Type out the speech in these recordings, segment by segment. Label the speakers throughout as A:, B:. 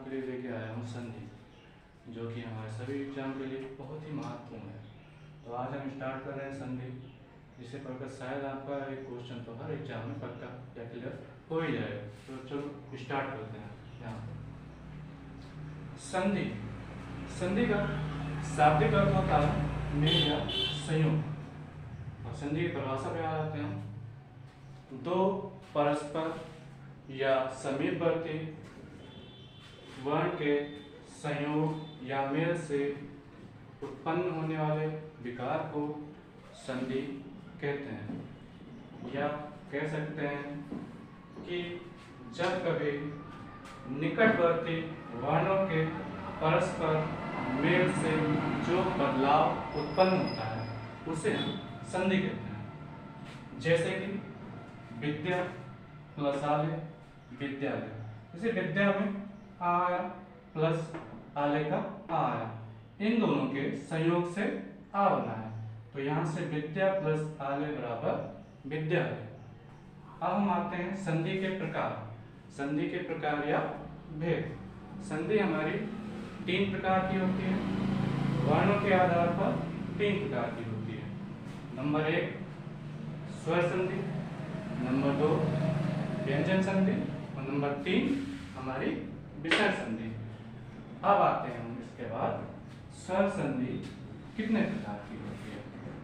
A: आपके लिए लेके आया हूँ संधि, जो कि हमारे सभी एग्जाम के लिए बहुत ही महत्वपूर्ण है। तो आज हम स्टार्ट कर रहे हैं संधि, जिसे पढ़कर शायद आपका एक क्वेश्चन तो हर एग्जाम में पक्का या क्लियर हो ही जाएगा। तो चलो स्टार्ट करते हैं। यहाँ पर संधि, संधि का शाब्दिक अर्थ होता है मेल या संयोग। और संधि की परिभाषा पे आ जाते हैं। दो परस्पर या समीपवर्ती वर्ण के संयोग या मेल से उत्पन्न होने वाले विकार को संधि कहते हैं। या कह सकते हैं कि जब कभी निकटवर्ती वर्णों के परस्पर मेल से जो बदलाव उत्पन्न होता है उसे हम संधि कहते हैं। जैसे कि विद्या प्लस आलय, विद्यालय। जैसे विद्या में आ आया प्लस आलय का आ आया, इन दोनों के संयोग से आ बना है। तो यहाँ से विद्या प्लस आलय बराबर विद्यालय। अब हम आते हैं संधि के प्रकार। संधि के प्रकार या भेद। संधि हमारी तीन प्रकार की होती है। वर्णों के आधार पर तीन प्रकार की होती है। नंबर 1 स्वर संधि, नंबर 2 व्यंजन संधि और नंबर 3 हमारी विसर्ग संधि। अब आते हैं हम इसके बाद स्वर संधि कितने प्रकार की होती है।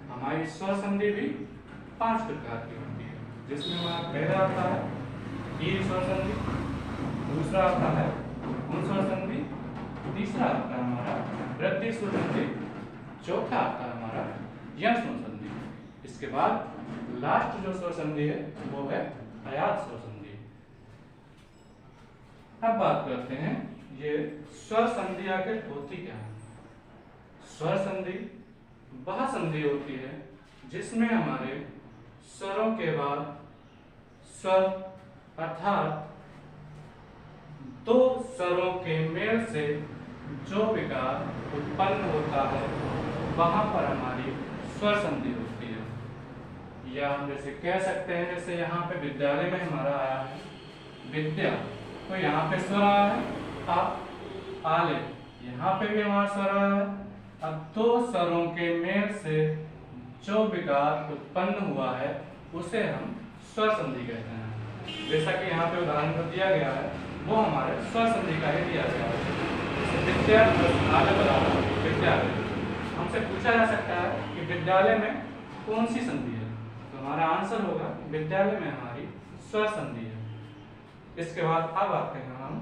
A: हमारी स्वर संधि भी 5 प्रकार की होती है, जिसमें हमारा पहला आता है दीर्घ स्वर संधि, दूसरा आता है गुण स्वर संधि, तीसरा आता है हमारा वृद्धि स्वर संधि, चौथा आता है हमारा यण स्वर संधि। इसके बाद लास्ट जो स्वर संधि है वो है अयात स्वर संधि। अब बात करते हैं ये स्वर संधि आखिर होती क्या है। स्वर संधि वह संधि होती है जिसमें हमारे स्वरों के बाद स्वर अर्थात दो स्वरों के मेल से जो विकार उत्पन्न होता है वहां पर हमारी स्वर संधि होती है। या हम जैसे कह सकते हैं, जैसे यहाँ पे विद्यालय में हमारा आया है विद्या, तो यहाँ पे स्वर आया है। अब आलय, यहाँ पे भी हमारा स्वर आया है। अब दो स्वरों के मेल से जो विकार उत्पन्न हुआ है उसे हम स्वर संधि कहते हैं। जैसा कि यहाँ पे उदाहरण पर दिया गया है वो हमारे स्वर संधि का ही दिया गया है। जैसे विद्या प्लस आलय बराबर विद्यालय। हमसे पूछा जा सकता है कि विद्यालय में कौन सी संधि है, तो हमारा आंसर होगा विद्यालय में हमारी स्वर संधि है। इसके बाद अब आते हैं हम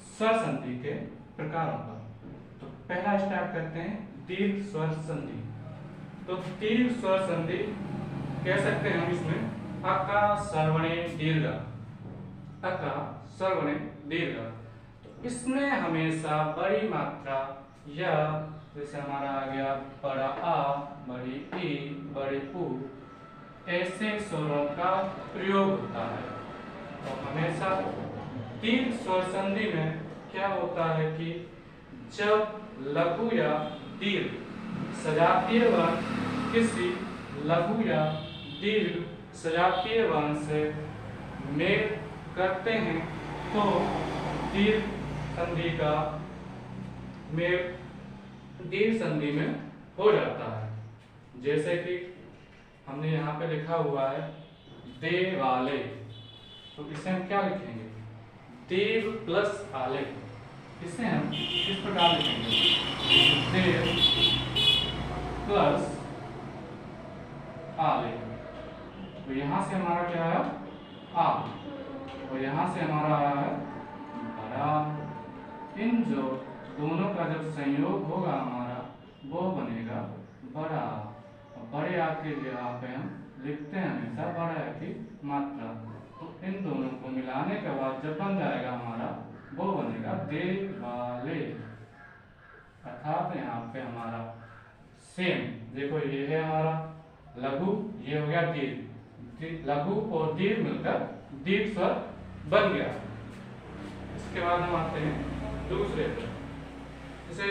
A: स्वर संधि के प्रकारों पर। तो पहला स्टार्ट करते हैं दीर्घ स्वर संधि। तो दीर्घ स्वर संधि कह सकते हैं हम इसमें अका सर्वणे दीर्घ, अका सर्वणे दीर्घ। तो इसमें हमेशा बड़ी मात्रा या जैसे हमारा आ गया बड़ा आ, बड़ी ई, बड़ी ऊ, ऐसे स्वरों का प्रयोग होता है। तो हमेशा दीर्घ स्वर संधि में क्या होता है कि जब लघु या दीर्घ सजातीय वर्ण किसी लघु या दीर्घ सजातीय वर्ण से मेल करते हैं तो दीर्घ संधि का मेल दीर्घ संधि में हो जाता है। जैसे कि हमने यहाँ पे लिखा हुआ है देवालय, तो इसे हम क्या लिखेंगे देव प्लस आलय। इसे हम इस प्रकार लिखेंगे देव प्लस आलय। तो यहाँ से हमारा क्या आया आ, और यहाँ से हमारा आया है बड़ा। इन जो दोनों का जब संयोग होगा हमारा वो बनेगा बड़ा। और बड़े आ के जगह पे हम लिखते हैं हमेशा बड़ा की मात्रा। तो इन दोनों को मिलाने के बाद जब बन जाएगा हमारा वो बनेगा देवालय। अर्थात यहाँ पे हमारा सेम देखो, ये है हमारा लघु, ये हो गया दीर्घ, लघु और दीर्घ मिलकर दीर्घ स्वर बन गया। इसके बाद हम आते हैं दूसरे पर। जैसे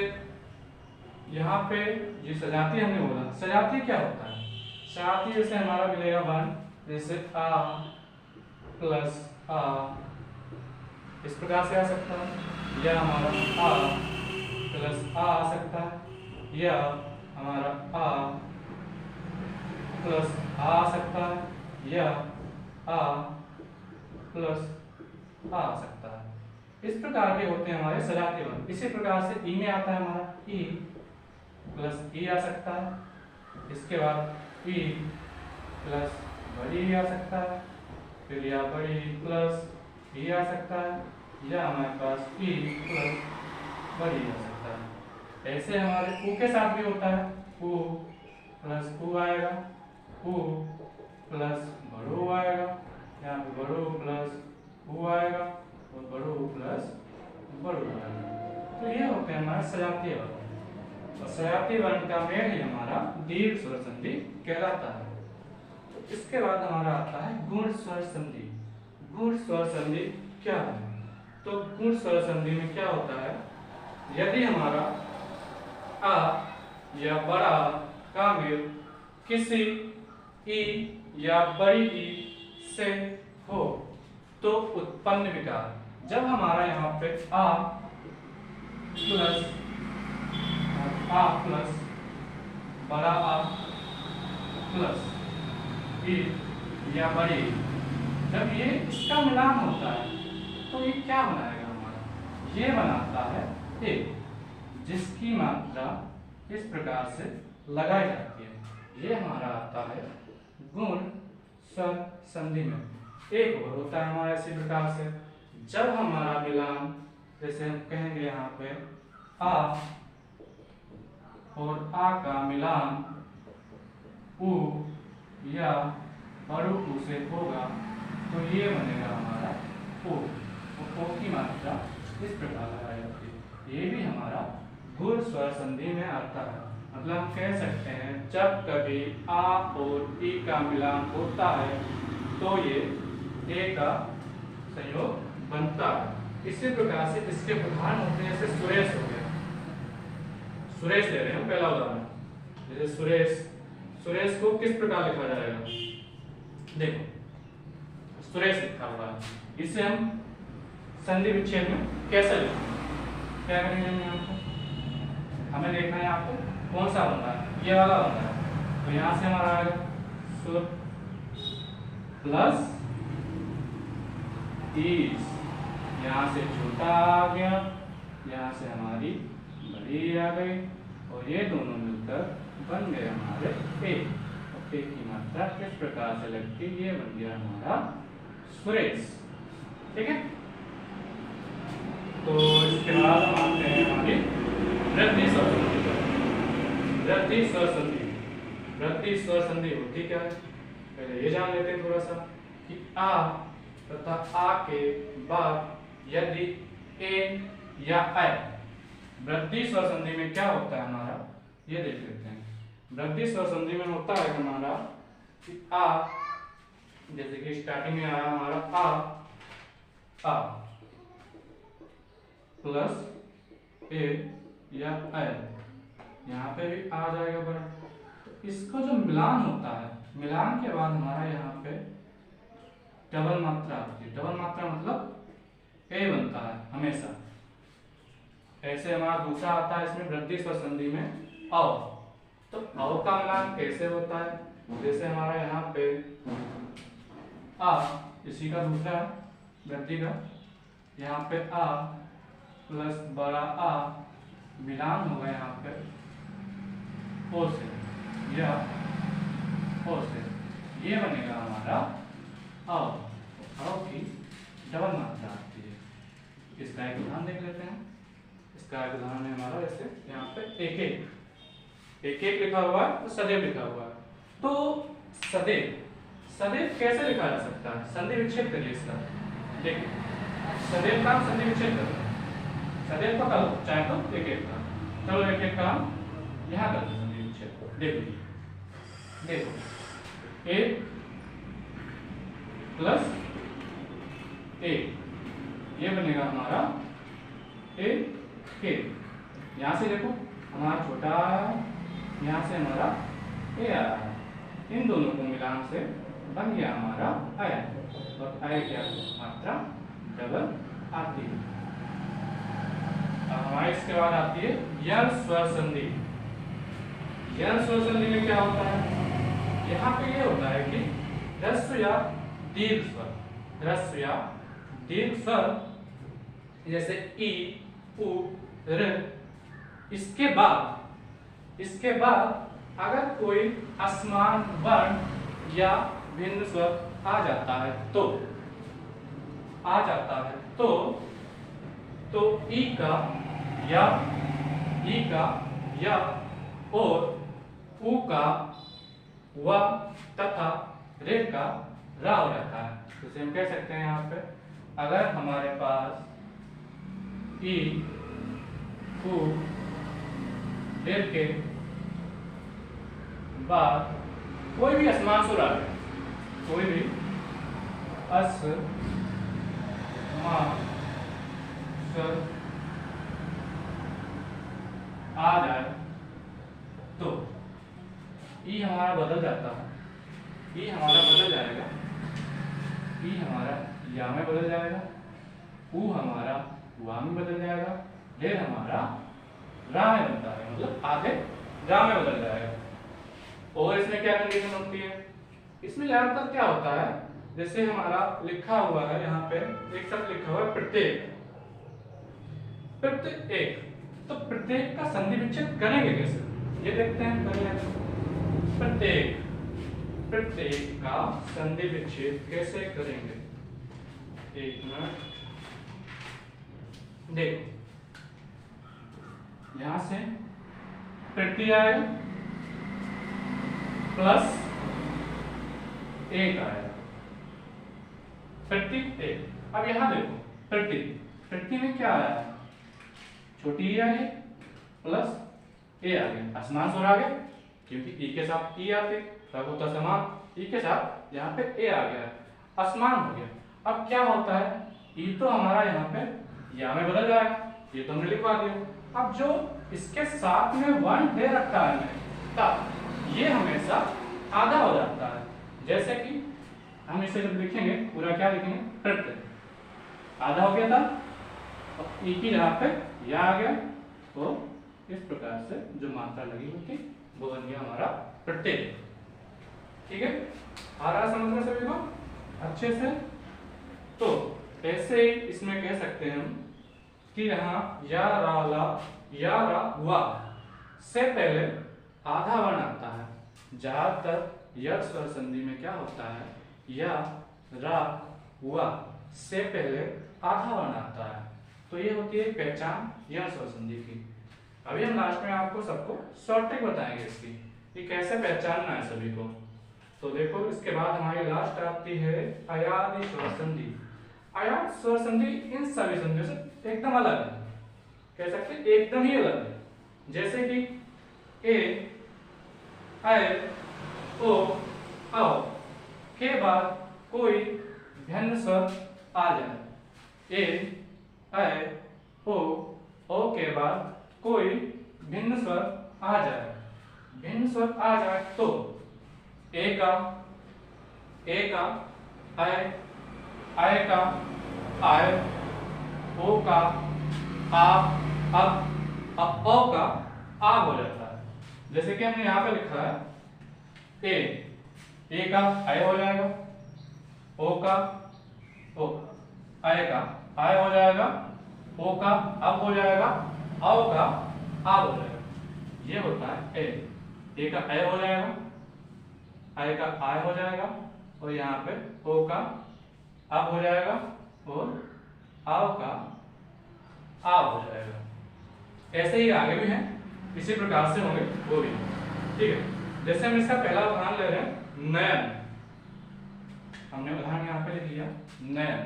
A: यहाँ पे ये सजाती हमने बोला, सजाती क्या होता है। सजाती जैसे हमारा मिलेगा वन, जैसे आ प्लस आ इस प्रकार से आ सकता है, या हमारा आ प्लस आ सकता है, या हमारा आ प्लस आ सकता है, या आ प्लस आ सकता है। इस प्रकार के होते हैं हमारे सजातीय वर्ण। इसी प्रकार से ई में आता है हमारा ई प्लस ई आ सकता है, इसके बाद ई प्लस बड़ी ई आ सकता है, फिर या बड़ी प्लस ई आ सकता है, या हमारे पास ई प्लस बड़ी आ सकता है। ऐसे हमारे ऊ के साथ भी होता है, ऊ प्लस ऊ आएगा, ऊ प्लस बड़ो आएगा, यहाँ पे बड़ो प्लस ऊ आएगा और बड़ो प्लस बड़ो आएगा। तो ये होते हैं हमारे सजातीय वर्ण। और सजातीय वर्ण का मेल ही हमारा दीर्घ स्वर संधि कहलाता है। तो इसके बाद हमारा आता है गुण स्वर संधि। गुण स्वर संधि क्या है? तो गुण स्वर संधि में क्या होता है, यदि हमारा आ या बड़ा का मेल किसी ई या बड़ी ई से हो तो उत्पन्न विकार। जब हमारा यहाँ पे आ प्लस बड़ा आ प्लस ई या बड़ी ई, जब ये इसका मिलान होता है तो ये क्या बनाएगा हमारा, ये बनाता है ए, जिसकी मात्रा इस प्रकार से लगाई जाती है। ये हमारा आता है गुण स्वर संधि में। एक और होता है हमारा इसी प्रकार से, जब हमारा मिलान, जैसे हम कहेंगे यहाँ पे आ और आ का मिलान ऊ या बड़ू ऊ से होगा तो ये बनेगा हमारा ओ, और ओ की मात्रा इस प्रकार लगाई जाती है। ये भी हमारा गुण स्वर संधि में आता है। मतलब हम कह सकते हैं जब कभी आ और ई का मिलान होता है तो ये ए का संयोग बनता है। इसी प्रकार से इसके उदाहरण होते हैं, जैसे सुरेश हो गया, सुरेश ले रहे हैं पहला उदाहरण। जैसे सुरेश को किस प्रकार लिखा जाएगा, देखो सुरेश लिखा हुआ है, इसे हम संधि विच्छेद में कैसे लिखेंगे, क्या करेंगे हम यहाँ पे, हमें देखना है यहाँ पे कौन सा बन रहा है, ये वाला बन रहा है। तो यहाँ से हमारा आएगा सुर प्लस तीस, यहाँ से छोटा आ गया, यहाँ से हमारी बड़ी आ गई और ये दोनों मिलकर बन गए हमारे ए। और ए की मात्रा किस प्रकार से लगती है, ये बन गया हमारा सुरेश। ठीक है, तो इसके बाद हम आते हैं हमारी वृद्धि स्वर संधि। वृद्धि स्वर संधि, वृद्धि स्वर संधि होती क्या है, पहले ये जान लेते हैं थोड़ा सा कि आ तथा आ के बाद यदि ए या ऐ, वृद्धि स्वर संधि में क्या होता है हमारा, ये देख लेते हैं। वृद्धि स्वर संधि में होता है हमारा कि आ, जैसे कि स्टार्टिंग में आया हमारा आ प्लस ए या ऐ, यहाँ पे भी आ जाएगा बड़ा। तो इसका जो मिलान होता है, मिलान के बाद हमारा यहाँ पे डबल मात्रा आती है। डबल मात्रा मतलब ए बनता है हमेशा। ऐसे हमारा दूसरा आता है इसमें वृद्धि स्वर संधि में औ। तो औ का मिलान कैसे होता है, जैसे हमारा यहाँ पे आ, इसी का दूसरा वृद्धि का, यहाँ पे आ प्लस बड़ा आ मिलान होगा यहाँ पे ओ से या ओ से, ये बनेगा हमारा आओ। आओ की डबल मात्रा आती है। इसका एक उदाहरण देख लेते हैं। इसका एक उदाहरण है हमारा, जैसे यहाँ पे एक एक लिखा हुआ है तो सदैव लिखा हुआ है। तो सदैव कैसे लिखा जा सकता है, संधि विच्छेद करिए इसका। देखिए सदैव का संधि विच्छेद करो, सदैव का करो चाहे तो एक का, चलो एक का यहाँ कर दो संधि विच्छेद। देखो ए प्लस ए, ये बनेगा हमारा ए के। यहाँ से देखो हमारा छोटा यहाँ से हमारा ए आ रहा है, इन दोनों को मिलान से बन गया हमारा आय। और आय क्या मात्रा डबल आती है। अब हमारे इसके बाद आती है यण स्वर संधि। यण स्वर संधि में क्या होता है, यहाँ पे ये होता है कि ह्रस्व या दीर्घ स्वर, ह्रस्व या दीर्घ स्वर जैसे ई, उ, ऋ, इसके बाद अगर कोई असमान वर्ण या भिन्न स्वर आ जाता है तो ई का या और उ का व तथा रे का रा हो जाता है। जैसे हम कह सकते हैं यहाँ पे अगर हमारे पास ई, उ, रे के बाद कोई भी असमान सुर आ जाए, कोई भी असमान स्वर आ जाए तो ई हमारा बदल जाता है, ई हमारा बदल जाएगा, ई हमारा या में बदल जाएगा, उ हमारा वा में बदल जाएगा, रे हमारा रा में बनता है, मतलब आगे रा में बदल जाएगा। और इसमें क्या कंडीशन होती है, इसमें ज्यादातर क्या होता है, जैसे हमारा लिखा हुआ है यहाँ पे एक शब्द लिखा हुआ है प्रत्येक, तो प्रत्येक का संधि विच्छेद करेंगे कैसे, ये देखते हैं पहले। प्रत्येक का संधि विच्छेद कैसे करेंगे, एक मिनट देखो, यहां से प्रत्यय आएगा प्लस एक आएगा, प्रत्येक एक। अब यहां देखो प्रत्यय में क्या आया, छोटी ई आ गई प्लस ए आ गया, असमान स्वर आ गया क्योंकि ई के साथ ई आते तब होता समान, ई के साथ यहाँ पे ए आ गया, असमान हो गया। अब क्या होता है, ई तो हमारा यहाँ पे या में बदल जाएगा, ये तो हमने लिखवा दिया। अब जो इसके साथ में वन दे रखा है तब ये हमेशा आधा हो जाता है। जैसे कि हम इसे जब लिखेंगे पूरा क्या लिखेंगे, प्रत्यय आधा हो गया था, अब ई की जगह पे या आ गया, तो इस प्रकार से जो मात्रा लगी हुई थी वो बन गया हमारा प्रत्यय। ठीक है, आ रहा समझ में सभी को अच्छे से। तो ऐसे ही इसमें कह सकते हैं हम कि यहाँ या रा ला या रा वा से पहले आधा वर्ण आता है। ज्यादातर यह स्वर संधि में क्या होता है, या रा वा से पहले आधा वर्ण आता है, तो ये होती है पहचान यह स्वर संधि की। अभी हम लास्ट में आपको सबको शॉर्ट ट्रिक बताएंगे इसकी कि कैसे पहचानना है सभी को। तो देखो इसके बाद हमारी लास्ट आती है अयादि स्वर संधि। अयाद स्वर संधि इन सभी संधियों से एकदम अलग है, कह सकते हैं एकदम ही अलग है। जैसे कि ए, ऐ, ओ, औ के बाद कोई भिन्न स्वर आ जाए, ए, ऐ, ओ के बाद कोई भिन्न स्वर आ जाए, भिन्न स्वर आ जाए तो ए का ऐ का आय, ओ का आ, अब ओ का आ हो जाता है। जैसे कि हमने यहाँ पे लिखा है ए का आय हो जाएगा, ओ का ओ, आय का आय हो जाएगा, ओ का अब हो जाएगा, औ का आ हो जाएगा। ये होता है ए का ऐ हो जाएगा, आय का आय हो जाएगा, और यहाँ पे ओ का अब हो जाएगा और आओ का आ हो जाएगा। ऐसे ही आगे भी हैं, इसी प्रकार से होंगे वो भी। ठीक है, जैसे हम इसका पहला उदाहरण ले रहे हैं नयन, हमने उदाहरण यहाँ पे लिख लिया नयन।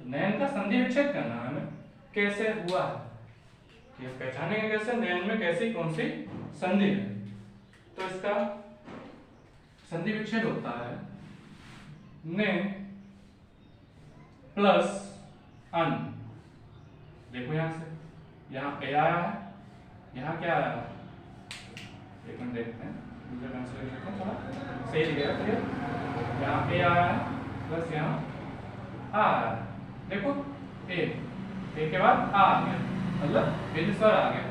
A: नयन का संधि विच्छेद करना है हमें, कैसे हुआ है ये पहचानेंगे कैसे, नयन में कैसी कौन सी संधि है। तो इसका संधि विच्छेद होता है ने प्लस अन। देखो यहां से यहाँ ए आया है, यहाँ क्या आया है, एक मिनट देखते हैं, दूसरे ढंग से लिख लेते हैं, थोड़ा सही लिखेगा। यहाँ ए आया है प्लस यहाँ आ रहा है, देखो ए के बाद आ गया, मतलब बिंदु स्वर आ गया।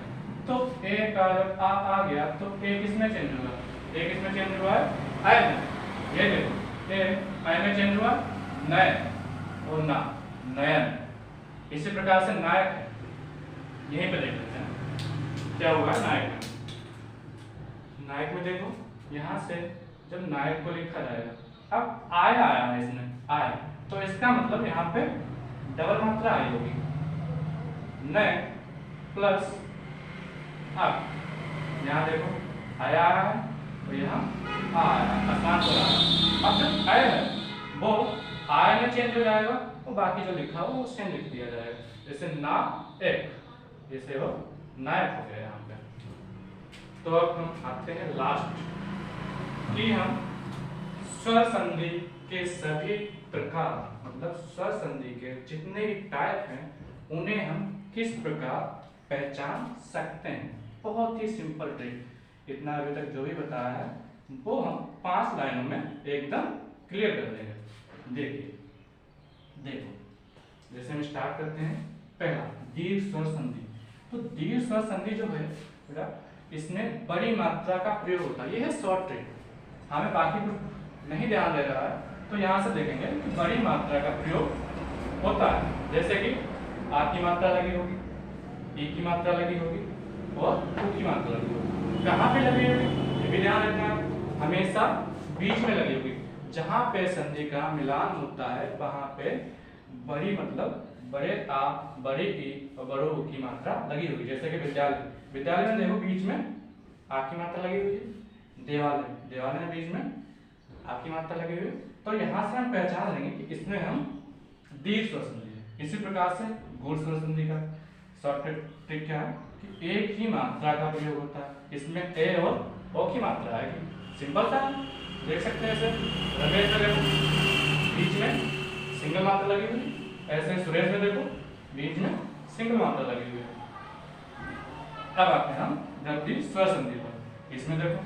A: तो ए का जब आ गया तो ए किसमें चेंज हुआ? ए किसमें चेंज हुआ है? आय में। ये देखो ए आय में चेंज हुआ, नय और ना, नयन। इसी प्रकार से नायक है, यहीं पे देख लेते हैं क्या हुआ नायक में। नायक में देखो यहाँ से जब नायक को लिखा जाएगा, अब आय आया है इसमें, आय, तो इसका मतलब यहाँ पे डबल मात्रा आई होगी, नय प्लस अब यहाँ देखो आया है और यहाँ आया, आसान हो रहा है। अब जब आय है वो आय में चेंज हो जाएगा, तो बाकी जो लिखा हो वो सेम लिख दिया जाएगा, जैसे ना एक, जैसे वो नायक हो गया यहाँ पे। तो अब हम आते हैं लास्ट कि हम स्वर संधि के सभी प्रकार, मतलब स्वर संधि के जितने भी टाइप हैं उन्हें हम किस प्रकार पहचान सकते हैं। बहुत ही सिंपल ट्रिक, इतना अभी तक जो भी बताया है वो हम 5 लाइनों में एकदम क्लियर कर देंगे। देखिए देखो, जैसे हम स्टार्ट करते हैं, पहला दीर्घ स्वर संधि। तो दीर्घ स्वर संधि जो है बेटा, इसमें बड़ी मात्रा का प्रयोग होता है। ये है शॉर्ट ट्रिक, हमें बाकी कुछ नहीं ध्यान दे रहा है, तो यहाँ से देखेंगे कि बड़ी मात्रा का प्रयोग होता है। जैसे कि आ की मात्रा लगी होगी, ई की मात्रा लगी होगी और उ की मात्रा लगी होगी। कहाँ पे लगी होगी ये भी ध्यान रखना है, हमेशा बीच में लगी होगी। जहाँ पे संधि का मिलान होता है वहाँ पे बड़ी मतलब बड़े आ, बड़े ई और बड़ो उ की मात्रा लगी होगी। जैसे कि विद्यालय में देखो बीच में आ की मात्रा लगी हुई है, देवालय में बीच में आ की मात्रा लगी हुई है। तो यहाँ से हम पहचान लेंगे कि इसमें हम दीर्घ स्वर संधि है। इसी प्रकार से गूढ़ स्वर संधि का शॉर्ट ट्रिक क्या है कि एक ही मात्रा का प्रयोग होता है, इसमें ए और ओ की मात्रा आएगी। सिंपल था, देख सकते हैं ऐसे रमेश में देखो बीच में सिंगल मात्रा लगी हुई, ऐसे सुरेश में देखो बीच में सिंगल मात्रा लगी हुई है। अब आते हैं हम द्वितीय स्वर संधि पर। इसमें देखो,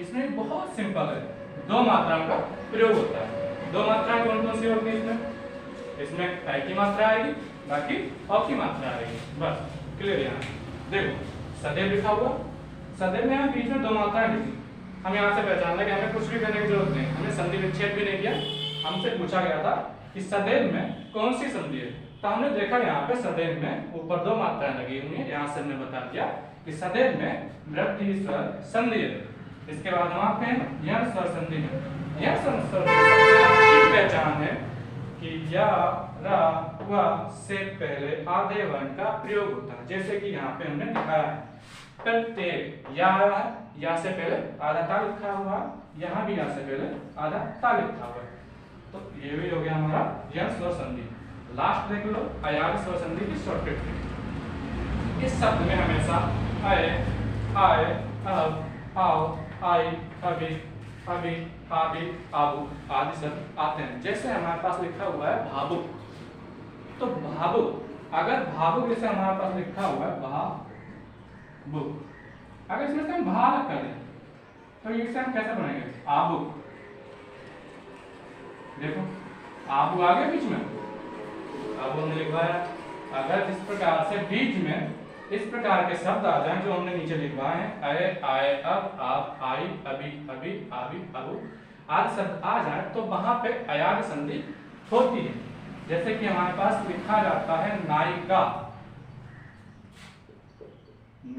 A: इसमें बहुत सिंपल है, 2 मात्राओं का प्रयोग होता है। 2 मात्राएं कौन कौन सी होती है इसमें आई की मात्रा आएगी, बाकी औ की मात्रा आएगी, बस क्लियर। यहाँ देखो सदैव लिखा हुआ, सदैव में यहाँ बीच में 2 मात्राएं लिखी, हम यहाँ से पहचान लेंगे, हमें कुछ भी करने की जरूरत नहीं, हमें संधि विच्छेद भी नहीं किया। हमसे पूछा गया था कि सदैव में कौन सी संधि है, तो हमने देखा यहाँ पे सदैव में ऊपर 2 मात्राएं लगी हुई है, यहाँ से हमने बता दिया कि सदैव में वृद्धि स्वर संधि है। इसके बाद हम आते हैं यह स्वर संधि में। यह स्वर की पहचान है कि या रा व से पहले आधे वर्ण का प्रयोग होता है। जैसे कि यहाँ पे हमने दिखाया है, प्रत्येक या है, या से पहले आधा ता लिखा हुआ, यहाँ भी या से पहले आधा ता लिखा हुआ है। तो ये भी हो गया हमारा यह स्वर संधि। लास्ट देख लो अयाग स्वर संधि की शॉर्टकट। इस शब्द में हमेशा आए, आए, अब, आओ, आई, अभी, अभी, आदि, आबू आदि शब्द आते हैं। जैसे हमारे पास लिखा हुआ है भावुक, तो भावुक, अगर भावुक जैसे हमारे पास लिखा हुआ है भावुक, अगर इसमें से हम भा अलग कर दें तो इसे हम कैसे बनाएंगे? आबुक। देखो आबू आ गया बीच में, अब हमने लिखवाया। अगर इस प्रकार से बीच में इस प्रकार के शब्द आ जाएं जो हमने नीचे लिखवाए हैं, आए, आए, अब, आप, आई, अभी, अभी, आबी, अबू आदि शब्द आ जाए तो वहां पे अयाग संधि होती है। जैसे कि हमारे पास लिखा जाता है नायिका,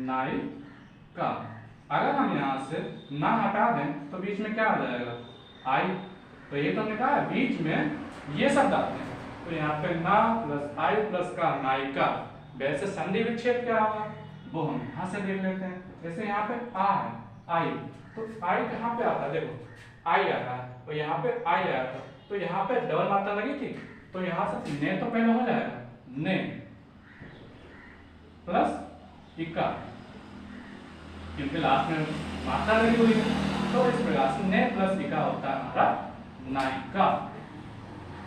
A: नायिका। अगर हम यहाँ से ना हटा दें तो बीच में क्या आ जाएगा? आई। तो ये तो हमने कहा है बीच में ये शब्द आते हैं, तो यहाँ पे ना प्लस आई प्लस का नायिका। वैसे संधि विच्छेद क्या होगा वो हम यहाँ से देख लेते हैं। जैसे यहाँ पे आ है, आई, तो आई कहाँ पे आता है? देखो आई आ रहा है, तो यहाँ पे आई आया था, तो यहाँ पे डबल मात्रा लगी थी, तो यहाँ से ने तो पहले हो जाएगा, ने प्लस इका, क्योंकि लास्ट में मात्रा लगी हुई है। तो इस प्रकार से ने प्लस इका होता है हमारा नायिका।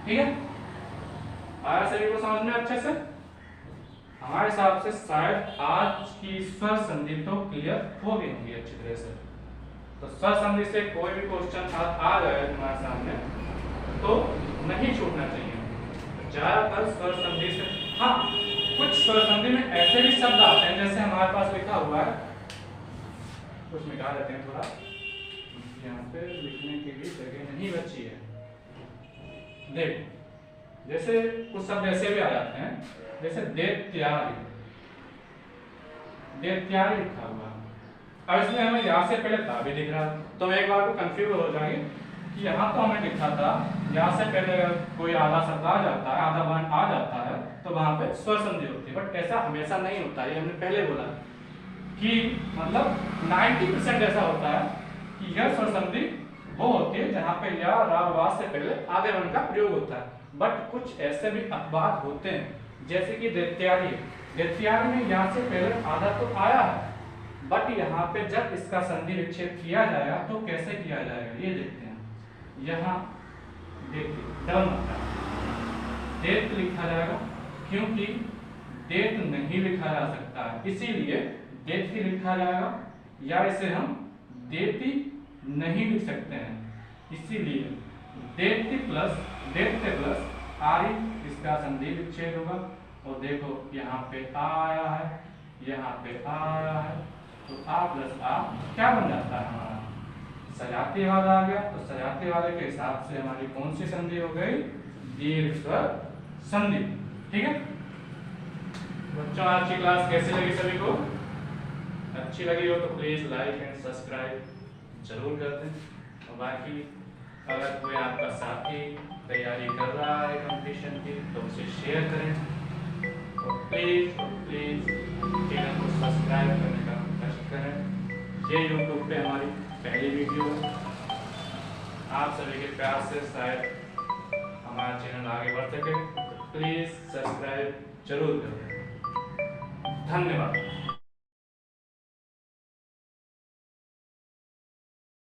A: ठीक है, आया सभी को समझ में अच्छे से? हमारे हिसाब से शायद आज की स्वर संधि तो क्लियर हो गई होंगी अच्छी तरह से। तो स्वर संधि से कोई भी क्वेश्चन आ जाए तुम्हारे सामने तो नहीं छूटना चाहिए। ज्यादातर स्वर संधि से, हाँ कुछ स्वर संधि में ऐसे भी शब्द आते हैं जैसे हमारे पास लिखा हुआ है, कुछ मिटा देते हैं थोड़ा, यहाँ पे लिखने के लिए जगह नहीं बची है। देखो जैसे कुछ शब्द ऐसे भी आ जाते हैं जैसे दैत्यारी, दैत्यारी लिखा हुआ है, अब इसमें हमें यहाँ से पहले ता भी दिख रहा है, तो हम एक बार को कंफ्यूज हो जाएंगे कि यहाँ तो हमें लिखा था यहाँ से पहले कोई आधा शब्द आ जाता है, आधा वर्ण आ जाता है तो वहां पे स्वर संधि होती है, बट ऐसा हमेशा नहीं होता है। हमने पहले बोला कि मतलब 90% ऐसा होता है कि यह स्वर संधि वो होती है जहाँ पे या रा वा से पहले आधे वर्ण का प्रयोग होता है, बट कुछ ऐसे भी अपवाद होते हैं जैसे कि दैत्यारी, दैत्यारी में यहाँ से पहले आधा तो आया है, बट यहाँ पे जब इसका संधि विच्छेद किया जाएगा तो कैसे किया जाएगा ये देखते हैं। यहाँ देखिए डबल मात्रा देत लिखा जाएगा, क्योंकि देत नहीं लिखा जा सकता है इसीलिए देत ही लिखा जाएगा, या इसे हम देती नहीं लिख सकते हैं इसीलिए देती प्लस देते प्लस आरी इसका संधि विच्छेद होगा। और देखो यहाँ पे आ आया है, यहाँ पे आ आया है, तो आ प्लस आ क्या बन जाता है हमारा सजाती वाला आ गया, तो सजाती वाले के हिसाब से हमारी कौन सी संधि हो गई, दीर्घ स्वर संधि। ठीक है बच्चों, आज की क्लास कैसी लगी सभी को? अच्छी लगी हो तो प्लीज लाइक एंड सब्सक्राइब जरूर कर दें, और बाकी अगर कोई आपका साथी तैयारी कर रहा है कंपटीशन की तो उसे शेयर करें, और प्लीज चैनल को सब्सक्राइब करने का कष्ट करें। ये यूट्यूब पे हमारी पहली वीडियो है, आप सभी के प्यार से शायद हमारा चैनल आगे बढ़ सके, प्लीज सब्सक्राइब जरूर करें। धन्यवाद।